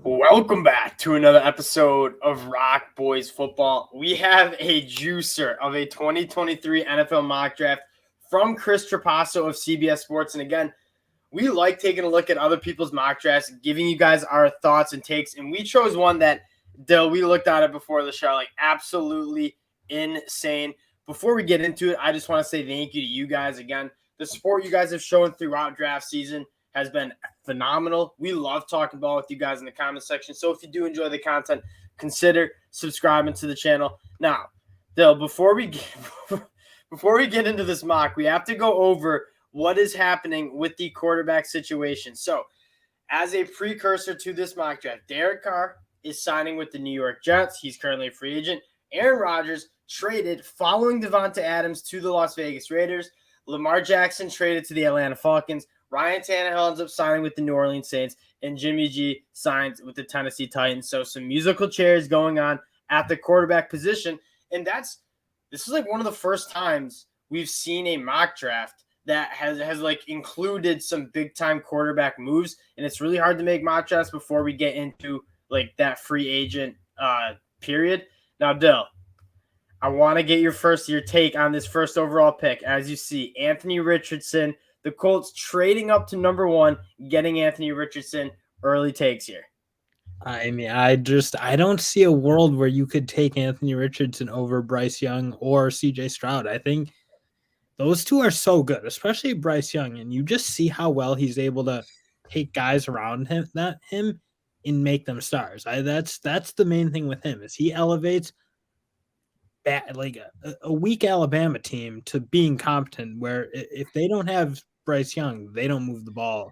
Welcome back to another episode of ROC Boys Football. We have a juicer of a 2023 NFL mock draft from Chris Trapasso of CBS Sports. And again, we like taking a look at other people's mock drafts, giving you guys our thoughts and takes. And we chose one that, Dill, we looked at it before the show, like absolutely insane. Before we get into it, I just want to say thank you to you guys again. The support you guys have shown throughout draft season has been phenomenal. We love talking ball with you guys in the comment section. So if you do enjoy the content, consider subscribing to the channel. Now, Dill, before we get into this mock, we have to go over what is happening with the quarterback situation. So, as a precursor to this mock draft, Derek Carr is signing with the New York Jets. He's currently a free agent. Aaron Rodgers traded following Devonta Adams to the Las Vegas Raiders. Lamar Jackson traded to the Atlanta Falcons. Ryan Tannehill ends up signing with the New Orleans Saints, and Jimmy G signs with the Tennessee Titans. So some musical chairs going on at the quarterback position, and this is like one of the first times we've seen a mock draft that has like included some big time quarterback moves, and it's really hard to make mock drafts before we get into like that free agent period. Now, Dill, I want to get your take on this first overall pick. As you see, Anthony Richardson. The Colts trading up to number 1, getting Anthony Richardson. Early takes here. I mean, I don't see a world where you could take Anthony Richardson over Bryce Young or CJ Stroud. I think those two are so good, especially Bryce Young, and you just see how well he's able to take guys around him and make them stars. That's the main thing with him is he elevates like a weak Alabama team to being competent. Where if they don't have Bryce Young, they don't move the ball.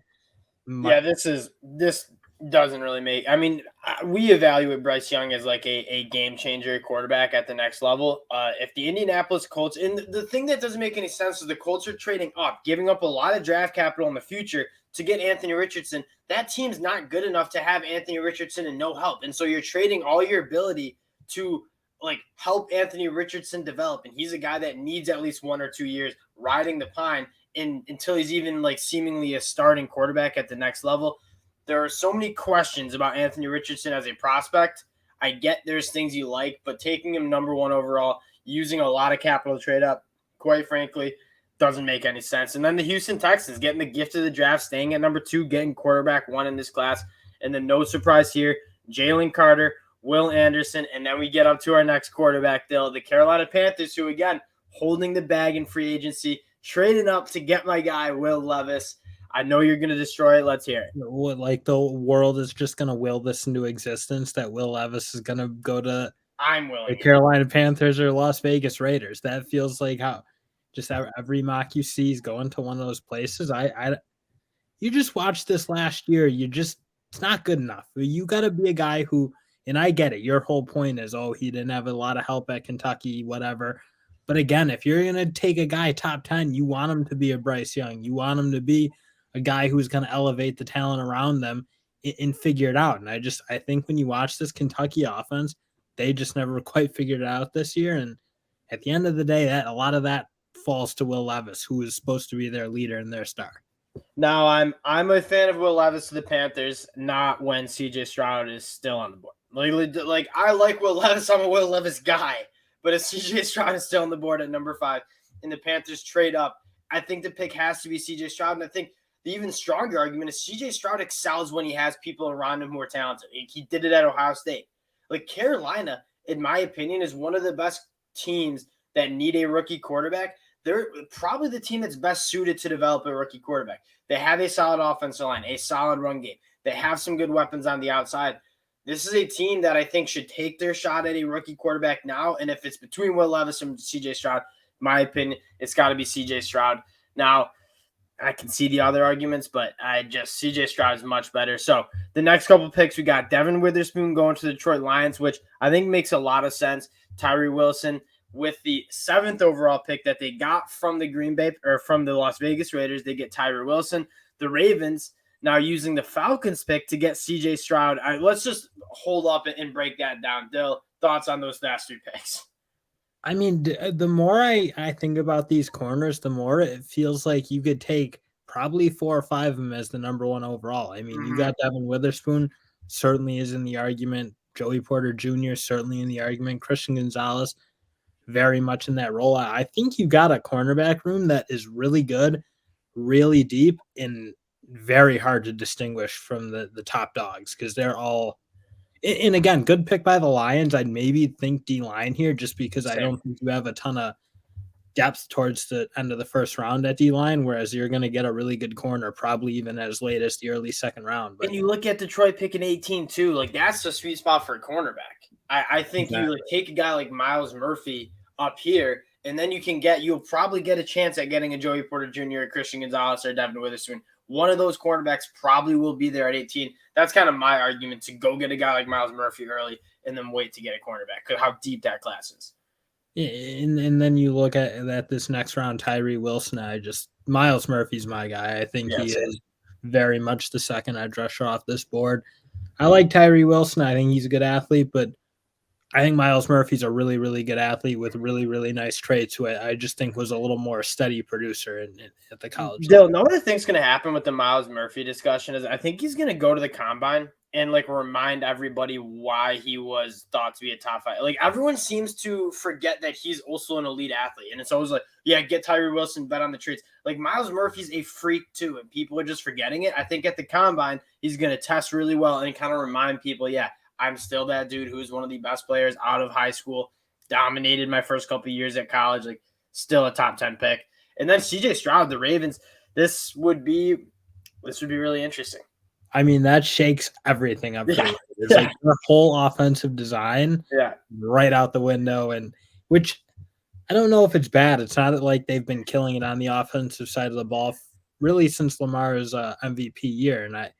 Yeah, this doesn't really make. I mean, we evaluate Bryce Young as like a game changer quarterback at the next level. If the Indianapolis Colts, and the thing that doesn't make any sense is the Colts are trading up, giving up a lot of draft capital in the future to get Anthony Richardson. That team's not good enough to have Anthony Richardson and no help, and so you're trading all your ability to like help Anthony Richardson develop, and he's a guy that needs at least 1 or 2 years riding the pine until he's even like seemingly a starting quarterback at the next level. There are so many questions about Anthony Richardson as a prospect. I get there's things you like, but taking him number 1 overall, using a lot of capital to trade up, quite frankly, doesn't make any sense. And then the Houston Texans getting the gift of the draft, staying at number 2, getting quarterback 1 in this class. And then no surprise here, Jalen Carter, Will Anderson, and then we get up to our next quarterback, the Carolina Panthers, who, again, holding the bag in free agency, trading up to get my guy, Will Levis. I know you're going to destroy it. Let's hear it. Like the world is just going to will this into existence that Will Levis is going to go to the Carolina Panthers or Las Vegas Raiders. That feels like how just every mock you see is going to one of those places. You just watched this last year. It's not good enough. You got to be a guy who, and I get it. Your whole point is, he didn't have a lot of help at Kentucky, whatever. But again, if you're going to take a guy top 10, you want him to be a Bryce Young. You want him to be a guy who's going to elevate the talent around them and figure it out. And I think when you watch this Kentucky offense, they just never quite figured it out this year. And at the end of the day, a lot of that falls to Will Levis, who is supposed to be their leader and their star. Now, I'm a fan of Will Levis to the Panthers, not when CJ Stroud is still on the board. Like I like Will Levis. I'm a Will Levis guy. But if CJ Stroud is still on the board at number 5 and the Panthers trade up, I think the pick has to be CJ Stroud. And I think the even stronger argument is CJ Stroud excels when he has people around him who are talented. He did it at Ohio State. Like Carolina, in my opinion, is one of the best teams that need a rookie quarterback. They're probably the team that's best suited to develop a rookie quarterback. They have a solid offensive line, a solid run game. They have some good weapons on the outside. This is a team that I think should take their shot at a rookie quarterback now. And if it's between Will Levis and CJ Stroud, my opinion, it's got to be CJ Stroud. Now, I can see the other arguments, but CJ Stroud is much better. So the next couple picks, we got Devon Witherspoon going to the Detroit Lions, which I think makes a lot of sense. Tyree Wilson with the 7th overall pick that they got from the Las Vegas Raiders. They get Tyree Wilson. The Ravens now using the Falcons pick to get CJ Stroud. Let's just hold up and break that down. Dill, thoughts on those last 3 picks? I mean, the more I think about these corners, the more it feels like you could take probably 4 or 5 of them as the number 1 overall. I mean, you got Devon Witherspoon, certainly is in the argument. Joey Porter Jr. certainly in the argument. Christian Gonzalez very much in that role. I think you got a cornerback room that is really good, really deep, and very hard to distinguish from the top dogs because they're all. And again, good pick by the Lions. I'd maybe think D-line here just because I don't think you have a ton of depth towards the end of the first round at D-line, whereas you're going to get a really good corner probably even as late as the early second round. But, and you look at Detroit picking 18 too, like that's the sweet spot for a cornerback. I think you like, take a guy like Myles Murphy up here, and then you'll probably get a chance at getting a Joey Porter Jr., a Christian Gonzalez, or Devon Witherspoon. One of those cornerbacks probably will be there at 18. That's kind of my argument, to go get a guy like Myles Murphy early and then wait to get a cornerback because how deep that class is. Yeah, and then you look at this next round, Tyree Wilson. Myles Murphy's my guy. I think he is very much the second edge rusher off this board. I like Tyree Wilson. I think he's a good athlete, but I think Myles Murphy's a really, really good athlete with really, really nice traits who I just think was a little more steady producer at the college level. Dill, know what I think's going to happen with the Myles Murphy discussion is I think he's going to go to the combine and like remind everybody why he was thought to be a top 5. Like everyone seems to forget that he's also an elite athlete. And it's always like, yeah, get Tyree Wilson, bet on the traits. Like Myles Murphy's a freak too, and people are just forgetting it. I think at the combine, he's going to test really well and kind of remind people, yeah, I'm still that dude who's one of the best players out of high school, dominated my first couple of years at college, like still a top 10 pick. And then CJ Stroud, the Ravens, this would be really interesting. I mean, that shakes everything up. Yeah. It's like the whole offensive design right out the window, and which I don't know if it's bad. It's not like they've been killing it on the offensive side of the ball really since Lamar's MVP year. And I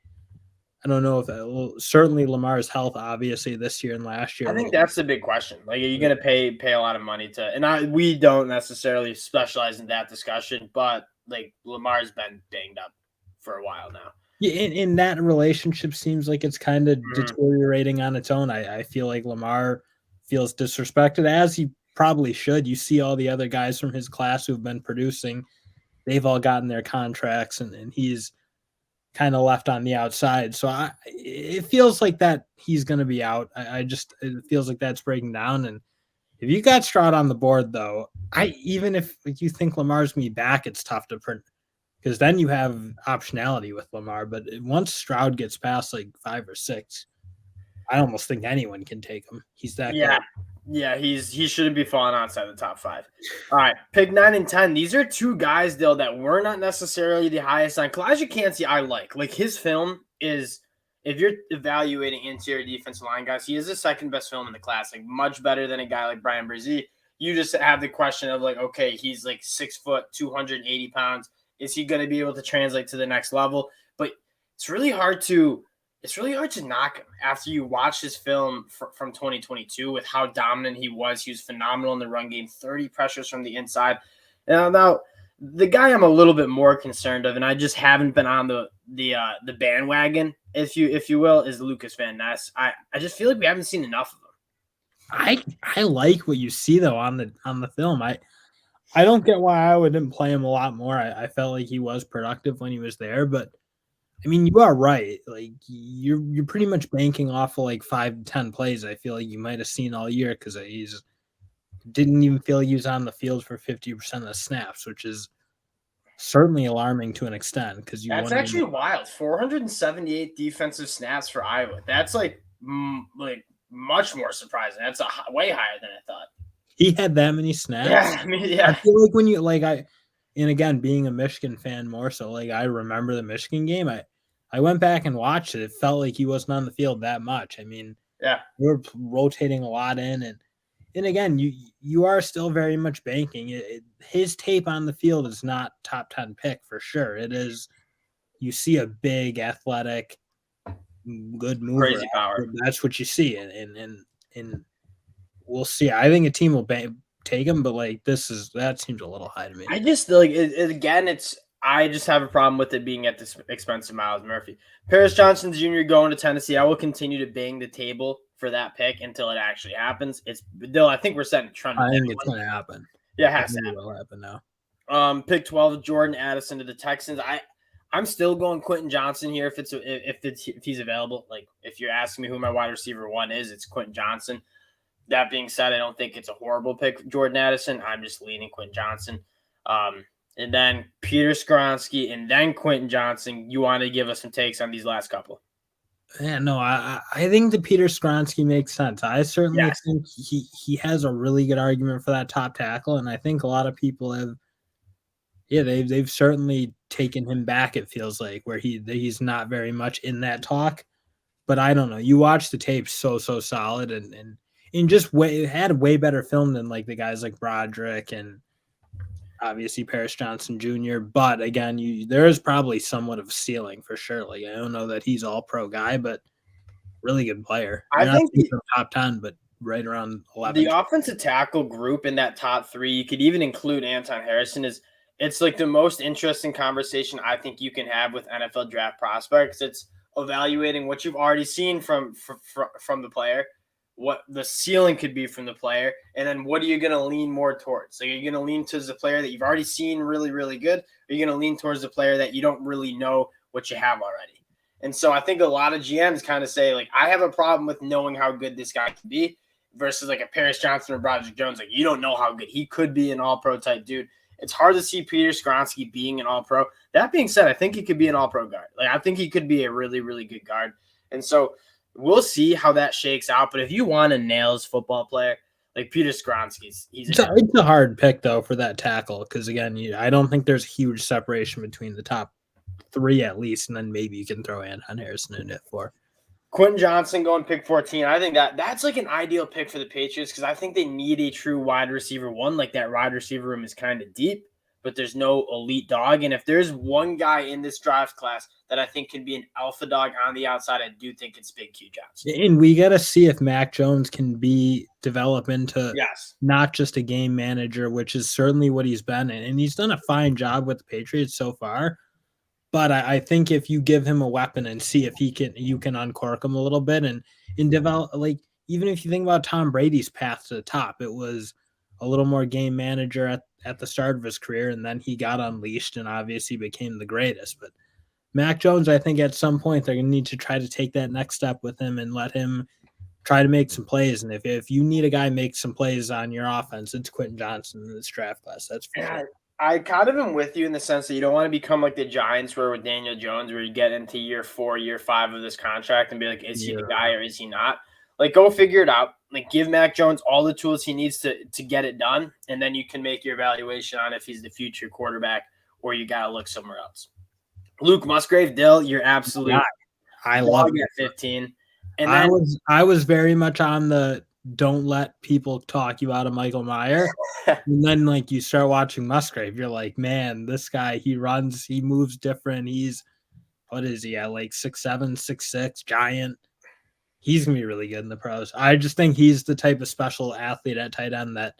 don't know if certainly Lamar's health, obviously, this year and last year. I think that's the big question. Like, are you going to pay a lot of money to? And we don't necessarily specialize in that discussion, but like Lamar's been banged up for a while now. Yeah, in that relationship seems like it's kind of deteriorating on its own. I feel like Lamar feels disrespected, as he probably should. You see all the other guys from his class who've been producing. They've all gotten their contracts, and he's kind of left on the outside. So it feels like that he's going to be out. It feels like that's breaking down. And if you got Stroud on the board, though, even if you think Lamar's going to be back, it's tough to print. Because then you have optionality with Lamar. But once Stroud gets past like 5 or 6, I almost think anyone can take him. He's that good. Yeah, he shouldn't be falling outside the top 5. All right, pick 9 and 10. These are two guys, though, that were not necessarily the highest on. Calijah Kancey, I like. Like, his film is, if you're evaluating interior defensive line guys, he is the second best film in the class. Like, much better than a guy like Brian Brzee. You just have the question of, like, okay, he's like 6 foot, 280 pounds. Is he going to be able to translate to the next level? But it's really hard to knock him after you watch his film from 2022 with how dominant he was. He was phenomenal in the run game, 30 pressures from the inside. Now the guy I'm a little bit more concerned of, and I just haven't been on the bandwagon, if you will, is Lukas Van Ness. I just feel like we haven't seen enough of him. I like what you see though on the film. I don't get why I wouldn't play him a lot more. I felt like he was productive when he was there, but I mean, you are right. Like you're pretty much banking off of like 5 to 10 plays. I feel like you might have seen all year because he's didn't even feel he was on the field for 50% of the snaps, which is certainly alarming to an extent. Because that's actually wild. 478 defensive snaps for Iowa. That's like much more surprising. That's way higher than I thought. He had that many snaps. Yeah, I feel like when you and again, being a Michigan fan more so, like I remember the Michigan game. I went back and watched it. It felt like he wasn't on the field that much. I mean, we were rotating a lot in, and again, you are still very much banking. His tape on the field is not top 10 pick for sure. It is. You see a big, athletic, good mover. Crazy power. That's what you see, and we'll see. I think a team will take him, but like that seems a little high to me. I just like I just have a problem with it being at the expense of Myles Murphy. Paris Johnson Jr. going to Tennessee. I will continue to bang the table for that pick until it actually happens. I think we're setting a trend. I think it's going to happen. Yeah, it has to happen now. Pick 12, Jordan Addison to the Texans. I'm still going Quentin Johnston here if he's available. Like if you're asking me who my wide receiver one is, it's Quentin Johnston. That being said, I don't think it's a horrible pick, Jordan Addison. I'm just leaning Quentin Johnston. And then Peter Skoronski and then Quentin Johnston. You want to give us some takes on these last couple? Yeah, no, I think the Peter Skoronski makes sense. I certainly think he has a really good argument for that top tackle, and I think a lot of people have. Yeah, they've certainly taken him back. It feels like where he's not very much in that talk, but I don't know. You watch the tape, so solid, and just had way better film than like the guys like Broderick and obviously Paris Johnson Jr. But again, there is probably somewhat of a ceiling for sure. Like I don't know that he's all pro guy, but really good player. I think he's top 10, but right around 11. The offensive tackle group in that top 3, you could even include Anton Harrison, it's like the most interesting conversation I think you can have with NFL draft prospects. It's evaluating what you've already seen from the player, what the ceiling could be from the player, and then what are you going to lean more towards? So you're going to lean towards the player that you've already seen really, really good, or you're going to lean towards the player that you don't really know what you have already. And so I think a lot of GMs kind of say, like, I have a problem with knowing how good this guy can be versus like a Paris Johnson or Broderick Jones. Like, you don't know how good he could be, an all-pro type dude. It's hard to see Peter Skoronski being an all-pro. That being said, I think he could be an all-pro guard. Like, I think he could be a really, really good guard. And so we'll see how that shakes out. But if you want a nails football player, like Peter Skoronski's, it's a hard pick, though, for that tackle. Because, again, I don't think there's huge separation between the top 3 at least. And then maybe you can throw Anton Harrison in it for. Quentin Johnston going pick 14. I think that's like an ideal pick for the Patriots because I think they need a true wide receiver one. Like that wide receiver room is kind of deep, but there's no elite dog. And if there's one guy in this draft class that I think can be an alpha dog on the outside, I do think it's Big Q Johnston. And we got to see if Mac Jones can develop into not just a game manager, which is certainly what he's been. And he's done a fine job with the Patriots so far. But I think if you give him a weapon and see if you can uncork him a little bit and develop, like even if you think about Tom Brady's path to the top, it was a little more game manager at the start of his career, and then he got unleashed and obviously became the greatest. But Mac Jones, I think at some point they're going to need to try to take that next step with him and let him try to make some plays. And if you need a guy make some plays on your offense, it's Quentin Johnston in this draft class. That's for sure. I kind of am with you in the sense that you don't want to become like the Giants were with Daniel Jones, where you get into year 4, year 5 of this contract and be like, is he the guy or is he not? Like, go figure it out. Like, give Mac Jones all the tools he needs to get it done, and then you can make your evaluation on if he's the future quarterback or you got to look somewhere else. Luke Musgrave, Dill, you're absolutely I love it. At 15. And then, I was very much on the don't let people talk you out of Michael Mayer. And then like you start watching Musgrave, you're like, man, this guy, he runs, he moves different. He's what is he at, like 6'7", 6'6", giant. He's gonna be really good in the pros. I just think he's the type of special athlete at tight end that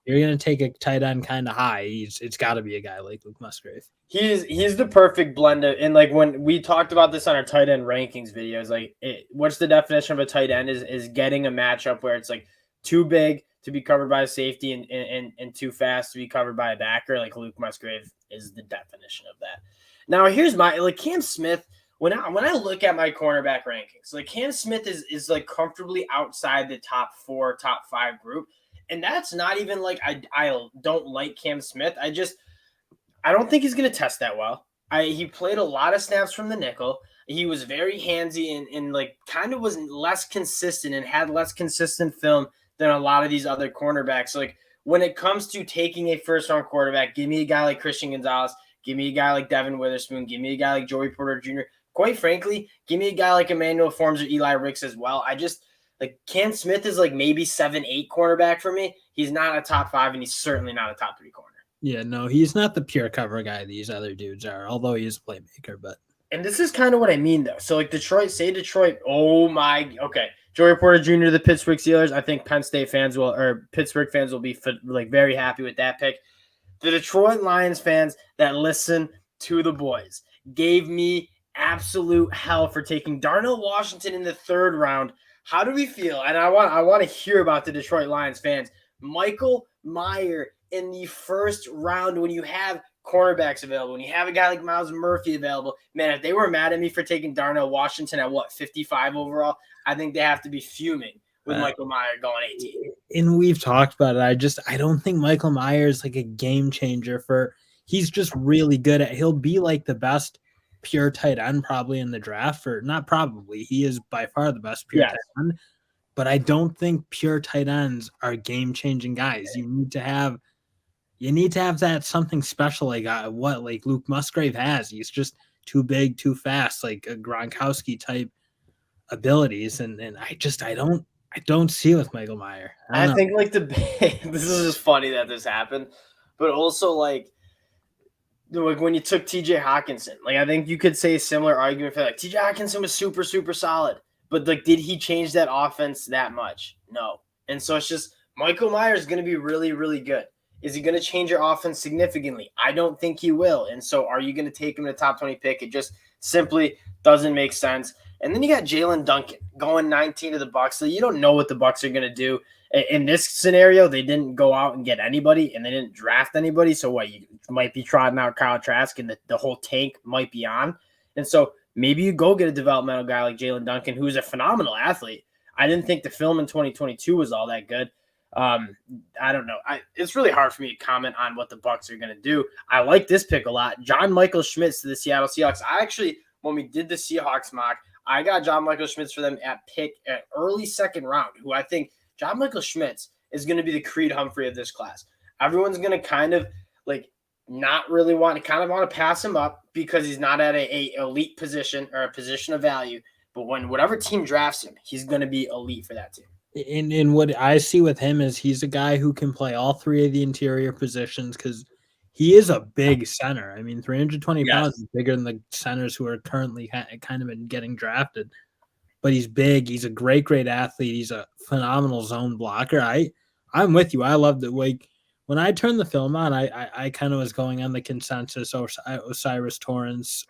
you're gonna take a tight end kind of high. It's got to be a guy like Luke Musgrave. He's the perfect blend of, and like when we talked about this on our tight end rankings videos, like what's the definition of a tight end is getting a matchup where it's like too big to be covered by a safety and too fast to be covered by a backer. Like Luke Musgrave is the definition of that. Now here's my like Cam Smith. When I look at my cornerback rankings, like Cam Smith is like comfortably outside the top 4, top 5 group. And that's not even like I don't like Cam Smith. I don't think he's going to test that well. He played a lot of snaps from the nickel. He was very handsy and like kind of was less consistent and had less consistent film than a lot of these other cornerbacks. Like when it comes to taking a first-round quarterback, give me a guy like Christian Gonzalez. Give me a guy like Devon Witherspoon. Give me a guy like Joey Porter Jr. Quite frankly, give me a guy like Emmanuel Forms or Eli Ricks as well. Like Cam Smith is like maybe 7-8 cornerback for me. He's not a top 5, and he's certainly not a top 3 corner. Yeah, no, he's not the pure cover guy these other dudes are, although he is a playmaker. But and this is kind of what I mean, though. So like Detroit, okay. Joey Porter Jr. to the Pittsburgh Steelers. I think Pittsburgh fans will be like very happy with that pick. The Detroit Lions fans that listen to the boys gave me absolute hell for taking Darnell Washington in the 3rd round. How do we feel? And I want to hear about the Detroit Lions fans. Michael Mayer in the 1st round when you have cornerbacks available, when you have a guy like Myles Murphy available, man, if they were mad at me for taking Darnell Washington at 55 overall, I think they have to be fuming with Michael Mayer going 18. And we've talked about it. I don't think Michael Mayer is like a game changer he's just really good he'll be like the best pure tight end probably in the draft, or not probably. He is by far the best pure tight end. But I don't think pure tight ends are game changing guys. You need to have that something special like Luke Musgrave has. He's just too big, too fast, like a Gronkowski type abilities, and I don't see it with Michael Mayer. I think like this is just funny that this happened, but also like when you took TJ Hawkinson, like I think you could say a similar argument for like TJ Hawkinson was super, super solid, but like did he change that offense that much? No. And so it's just Michael Mayer is going to be really, really good. Is he going to change your offense significantly? I don't think he will. And so are you going to take him to top 20 pick? It just simply doesn't make sense. And then you got Jaelyn Duncan going 19 to the Bucs. So you don't know what the Bucs are going to do. In this scenario, they didn't go out and get anybody, and they didn't draft anybody. So what, you might be trotting out Kyle Trask, and the whole tank might be on. And so maybe you go get a developmental guy like Jaelyn Duncan, who's a phenomenal athlete. I didn't think the film in 2022 was all that good. I don't know. It's really hard for me to comment on what the Bucs are going to do. I like this pick a lot. John Michael Schmitz to the Seattle Seahawks. I actually, when we did the Seahawks mock, I got John Michael Schmitz for them at early second round, who I think John Michael Schmitz is going to be the Creed Humphrey of this class. Everyone's going to kind of like not really want to pass him up because he's not at a elite position or a position of value. But when whatever team drafts him, he's going to be elite for that team. In what I see with him is he's a guy who can play all three of the interior positions because he is a big center. I mean, 320 pounds is bigger than the centers who are currently kind of been getting drafted. But he's big. He's a great athlete. He's a phenomenal zone blocker. I'm with you. I love that. Like when I turned the film on, I kind of was going on the consensus. Osiris Torrance,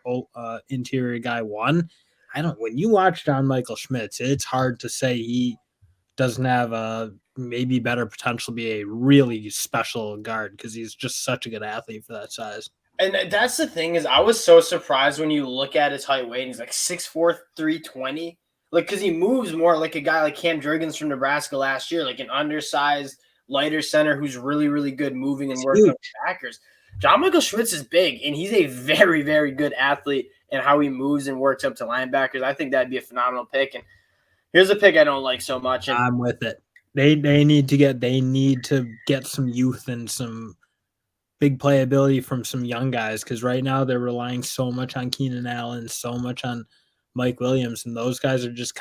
interior guy one. When you watch John Michael Schmitz, it's hard to say he doesn't have a maybe better potential to be a really special guard because he's just such a good athlete for that size. And that's the thing is I was so surprised when you look at his height weight. And he's like 6'4", 320. Like, because he moves more like a guy like Cam Jurgens from Nebraska last year, like an undersized, lighter center who's really, really good moving and working with backers. John Michael Schmitz is big, and he's a very, very good athlete in how he moves and works up to linebackers. I think that'd be a phenomenal pick. And here's a pick I don't like so much. And I'm with it. They need to get some youth and some big playability from some young guys because right now they're relying so much on Keenan Allen, so much on Mike Williams, and those guys are just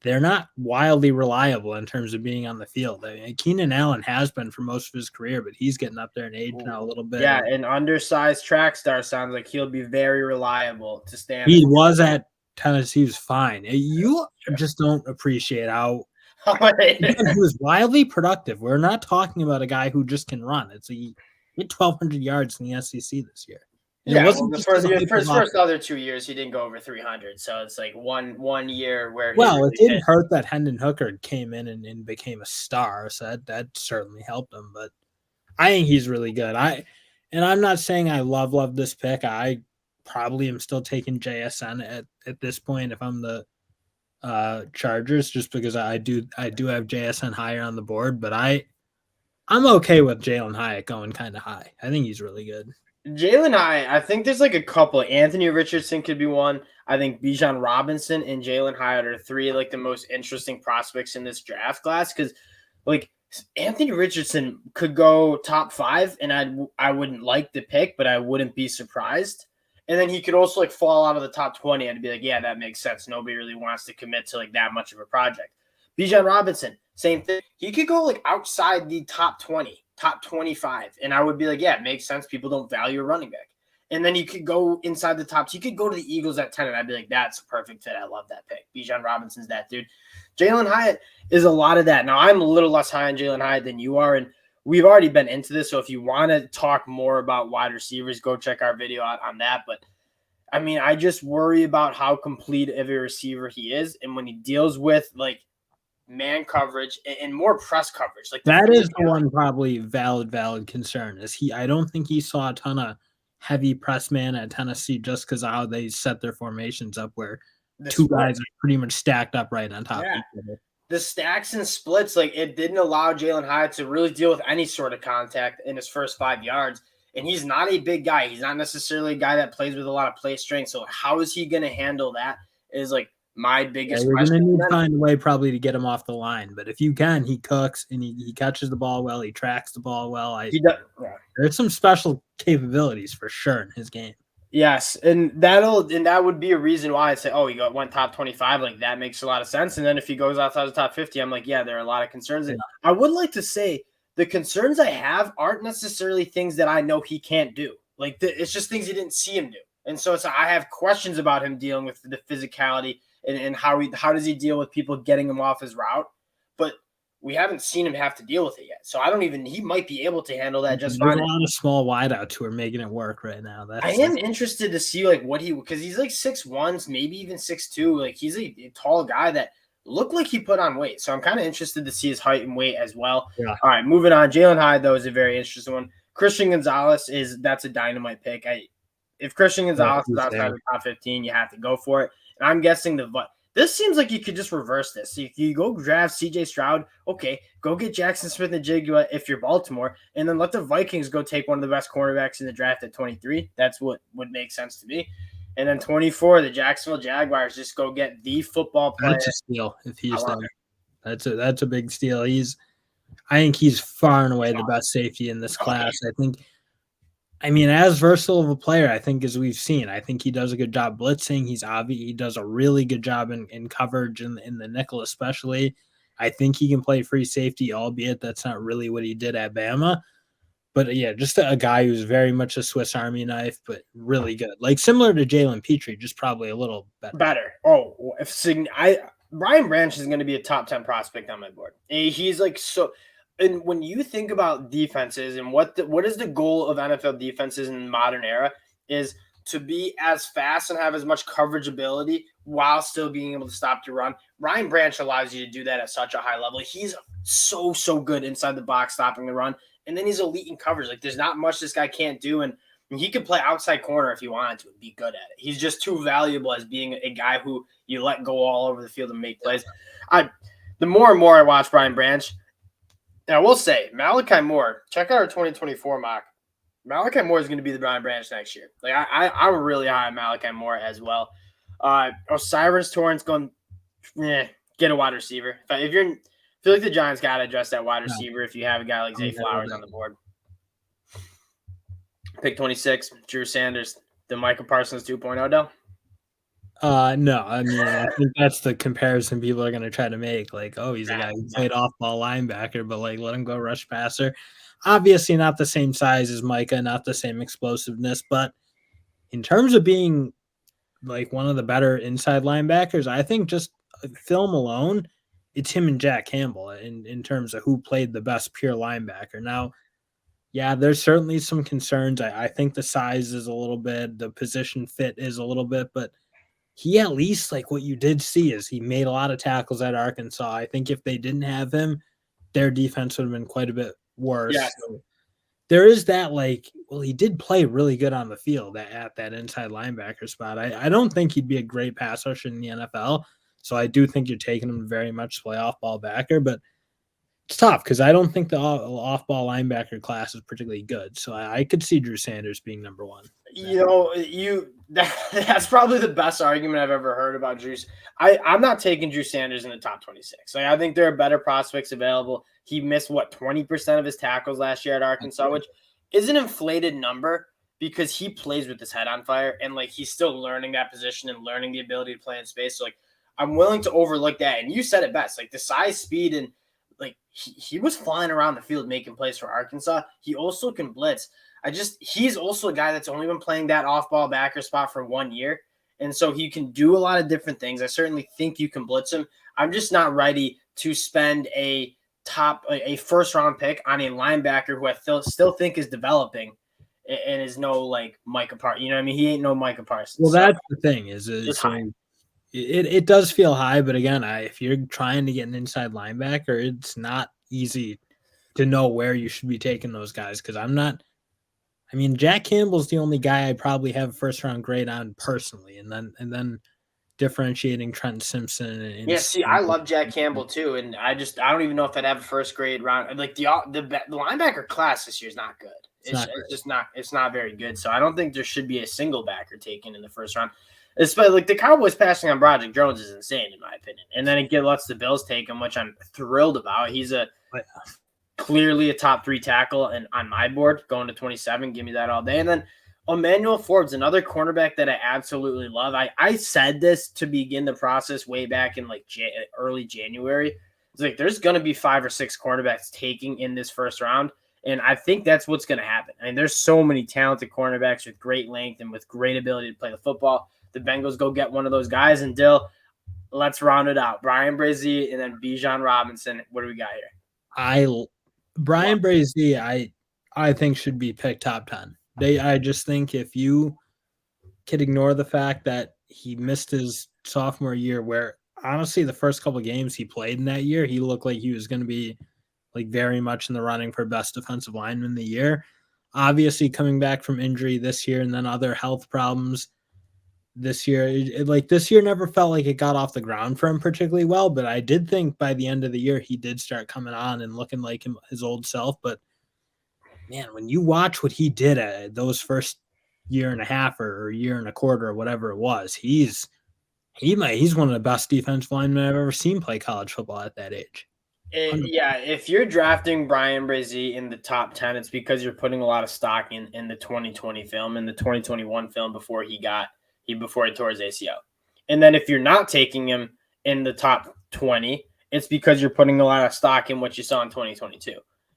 they're not wildly reliable in terms of being on the field. I mean, Keenan Allen has been for most of his career, but he's getting up there in age now a little bit. Yeah, an undersized track star sounds like he'll be very reliable to stand. He was at Tennessee, he was fine. You just don't appreciate how he was wildly productive. We're not talking about a guy who just can run. He hit 1,200 yards in the SEC this year. And it wasn't for his first other 2 years, he didn't go over 300. So it's like one year where it didn't hurt that Hendon Hooker came in and became a star. So that certainly helped him. But I think he's really good. I'm not saying I love this pick. I probably am still taking JSN at this point if I'm the Chargers, just because I do have JSN higher on the board. But I'm okay with Jalen Hyatt going kind of high. I think he's really good. Jalen Hyatt, I think there's like a couple. Anthony Richardson could be one. I think Bijan Robinson and Jalen Hyatt are three like the most interesting prospects in this draft class because like Anthony Richardson could go top 5 and I wouldn't like the pick, but I wouldn't be surprised. And then he could also like fall out of the top 20 and be like, yeah, that makes sense. Nobody really wants to commit to like that much of a project. Bijan Robinson, same thing. He could go like outside the top 20. Top 25. And I would be like, yeah, it makes sense. People don't value a running back. And then you could go inside the top. You could go to the Eagles at 10, and I'd be like, that's a perfect fit. I love that pick. Bijan Robinson's that dude. Jalen Hyatt is a lot of that. Now, I'm a little less high on Jalen Hyatt than you are, and we've already been into this. So if you want to talk more about wide receivers, go check our video out on that. But, I mean, I just worry about how complete of a receiver he is. And when he deals with, like, man coverage and more press coverage. Like that is the one probably valid concern is I don't think he saw a ton of heavy press man at Tennessee just because of how they set their formations up where two guys are pretty much stacked up right on top of each other. The stacks and splits, like it didn't allow Jalin Hyatt to really deal with any sort of contact in his first 5 yards. And he's not a big guy. He's not necessarily a guy that plays with a lot of play strength. So how is he going to handle that is like my biggest question. You're going to need to find a way probably to get him off the line. But if you can, he cooks and he catches the ball well. He tracks the ball well. There's some special capabilities for sure in his game. Yes, and that would be a reason why I'd say, oh, he went top 25. Like that makes a lot of sense. And then if he goes outside the top 50, I'm like, yeah, there are a lot of concerns. And I would like to say the concerns I have aren't necessarily things that I know he can't do. Like it's just things you didn't see him do. And so I have questions about him dealing with the physicality and how does he deal with people getting him off his route. But we haven't seen him have to deal with it yet. So he might be able to handle that just fine. There's a lot of small wideouts who are making it work right now. I am interested to see like because he's like 6'1", maybe even 6'2". Like he's a tall guy that looked like he put on weight. So I'm kind of interested to see his height and weight as well. Yeah. All right, moving on. Jalin Hyatt, though, is a very interesting one. Christian Gonzalez that's a dynamite pick. If Christian Gonzalez is outside the top 15, you have to go for it. And I'm guessing this seems like you could just reverse this. If you go draft CJ Stroud, okay, go get Jackson Smith-Njigba if you're Baltimore, and then let the Vikings go take one of the best cornerbacks in the draft at 23. That's what would make sense to me. And then 24, the Jacksonville Jaguars just go get the football player. That's a steal if he's there. That's a big steal. I think he's far and away the best safety in this class. As versatile of a player, I think, as we've seen, I think he does a good job blitzing. He does a really good job in coverage in the nickel, especially. I think he can play free safety, albeit that's not really what he did at Bama. But yeah, just a guy who's very much a Swiss Army knife, but really good. Like similar to Jalen Petrie, just probably a little better. Oh, Brian Branch is going to be a top 10 prospect on my board. He's like so. And when you think about defenses and what is the goal of NFL defenses in the modern era is to be as fast and have as much coverage ability while still being able to stop the run. Ryan Branch allows you to do that at such a high level. He's so good inside the box stopping the run. And then he's elite in coverage. Like there's not much this guy can't do. And he could play outside corner if he wanted to and be good at it. He's just too valuable as being a guy who you let go all over the field and make plays. The more and more I watch Brian Branch, and I will say, Malachi Moore, check out our 2024 mock. Malachi Moore is going to be the Brian Branch next year. Like I'm really high on Malachi Moore as well. Osiris Torrance going, get a wide receiver. I feel like the Giants got to address that wide receiver if you have a guy like Zay Flowers on the board. Pick 26, Drew Sanders, the Michael Parsons 2.0, Del? No, I think that's the comparison people are going to try to make. Like, oh, he's a guy who played off-ball linebacker, but like let him go rush passer. Obviously not the same size as Micah, not the same explosiveness, but in terms of being like one of the better inside linebackers, I think just film alone, it's him and Jack Campbell in terms of who played the best pure linebacker. Now, yeah, there's certainly some concerns. I think the size is a little bit, the position fit is a little bit, but he at least, like what you did see is he made a lot of tackles at Arkansas. I think if they didn't have him, their defense would have been quite a bit worse. Yeah. So there is that, like, well, he did play really good on the field at that inside linebacker spot. I don't think he'd be a great pass rusher in the NFL. So I do think you're taking him very much to play off-ball backer, but it's tough because I don't think the off-ball linebacker class is particularly good. So I could see Drew Sanders being number one. That's probably the best argument I've ever heard about Drew. I'm not taking Drew Sanders in the top 26. Like I think there are better prospects available. He missed 20% of his tackles last year at Arkansas, which is an inflated number because he plays with his head on fire and like he's still learning that position and learning the ability to play in space. So like I'm willing to overlook that. And you said it best, like the size, speed, and like he was flying around the field making plays for Arkansas. He also can blitz. He's also a guy that's only been playing that off-ball backer spot for 1 year. And so he can do a lot of different things. I certainly think you can blitz him. I'm just not ready to spend a first-round pick on a linebacker who I still think is developing and is no like Micah Parsons. You know what I mean? He ain't no Micah Parsons. Well, that's the thing is It does feel high, but again, if you're trying to get an inside linebacker, it's not easy to know where you should be taking those guys because Jack Campbell's the only guy I probably have a first round grade on personally, and then differentiating Trent Simpson. I love Jack Campbell too, and I don't even know if I'd have a first grade round. Like the linebacker class this year is not good. It's not very good. So I don't think there should be a single backer taken in the first round. Especially like the Cowboys passing on Broderick Jones is insane in my opinion. And then it lets the Bills take him, which I'm thrilled about. He's clearly a top 3 tackle and on my board going to 27. Give me that all day. And then Emmanuel Forbes, another cornerback that I absolutely love. I said this to begin the process way back in like early January. It's like there's going to be 5 or 6 cornerbacks taking in this first round. And I think that's what's going to happen. I mean, there's so many talented cornerbacks with great length and with great ability to play the football. The Bengals go get one of those guys. And Dill, let's round it out. Bryan Bresee and then Bijan Robinson. What do we got here? Bryan Bresee, I think should be picked top 10. I just think if you could ignore the fact that he missed his sophomore year, where honestly the first couple of games he played in that year, he looked like he was going to be like very much in the running for best defensive lineman of the year. Obviously coming back from injury this year and then other health problems this year, this year never felt like it got off the ground for him particularly well, but I did think by the end of the year he did start coming on and looking like his old self. But man, when you watch what he did at those first year and a half or year and a quarter or whatever it was, he's one of the best defensive linemen I've ever seen play college football at that age. If you're drafting Bryan Bresee in the top 10, it's because you're putting a lot of stock in the 2020 film and the 2021 film before he tore his ACL. And then if you're not taking him in the top 20, it's because you're putting a lot of stock in what you saw in 2022.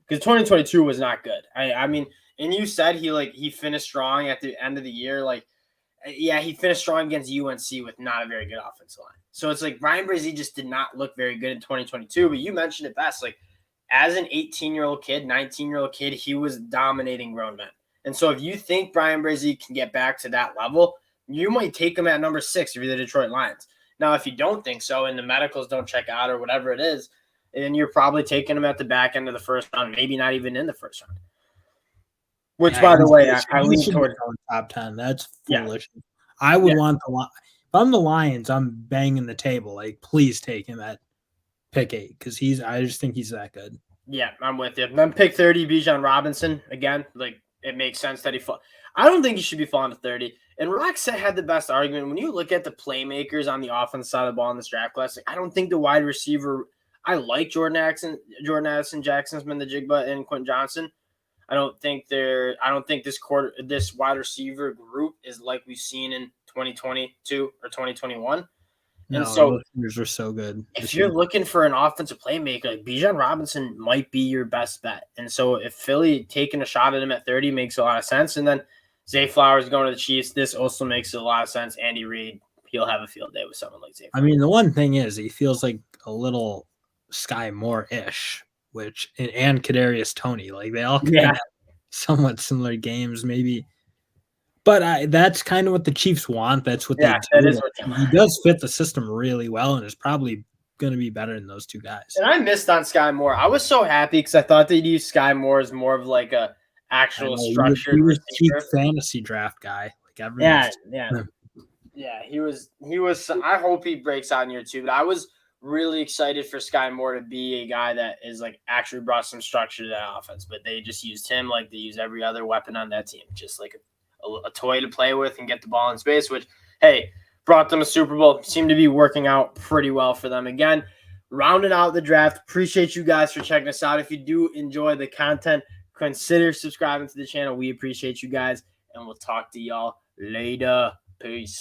Because 2022 was not good. And you said he finished strong at the end of the year. He finished strong against UNC with not a very good offensive line. So it's like Bryan Bresee just did not look very good in 2022. But you mentioned it best. Like as an 18-year-old kid, 19-year-old kid, he was dominating grown men. And so if you think Bryan Bresee can get back to that level, you might take him at number 6 if you're the Detroit Lions. Now, if you don't think so and the medicals don't check out or whatever it is, then you're probably taking him at the back end of the first round, maybe not even in the first round. Which, by the way, I lean toward top 10. That's foolish. Yeah. I would want if I'm the Lions, I'm banging the table. Like, please take him at pick 8 because I just think he's that good. Yeah, I'm with you. Then pick 30, Bijan Robinson. Again, it makes sense that I don't think he should be falling to 30. And ROC had the best argument. When you look at the playmakers on the offense side of the ball in this draft class, I don't think the wide receiver – I like Jordan Addison, Jackson Smith, the Jigba, and Quentin Johnston. I don't think this wide receiver group is like we've seen in 2022 or 2021. And so those are so good. If you're looking for an offensive playmaker, like Bijan Robinson might be your best bet. And so if Philly taking a shot at him at 30 makes a lot of sense. And then Zay Flowers going to the Chiefs, this also makes a lot of sense. Andy Reid, he'll have a field day with someone like Zay Flowers. The one thing is he feels like a little Sky Moore-ish, and Kadarius Toney. Like they all have somewhat similar games, maybe. But that's kind of what the Chiefs want. That's what they do. That is what he does fit the system really well and is probably going to be better than those two guys. And I missed on Sky Moore. I was so happy because I thought they'd use Sky Moore as more of like a actual structured he was cheap fantasy draft guy. Like he was. I hope he breaks out in year 2. But I was really excited for Sky Moore to be a guy that is like actually brought some structure to that offense. But they just used him like they use every other weapon on that team, just like a toy to play with and get the ball in space, which, hey, brought them a Super Bowl. Seemed to be working out pretty well for them. Again, rounding out the draft. Appreciate you guys for checking us out. If you do enjoy the content, consider subscribing to the channel. We appreciate you guys, and we'll talk to y'all later. Peace.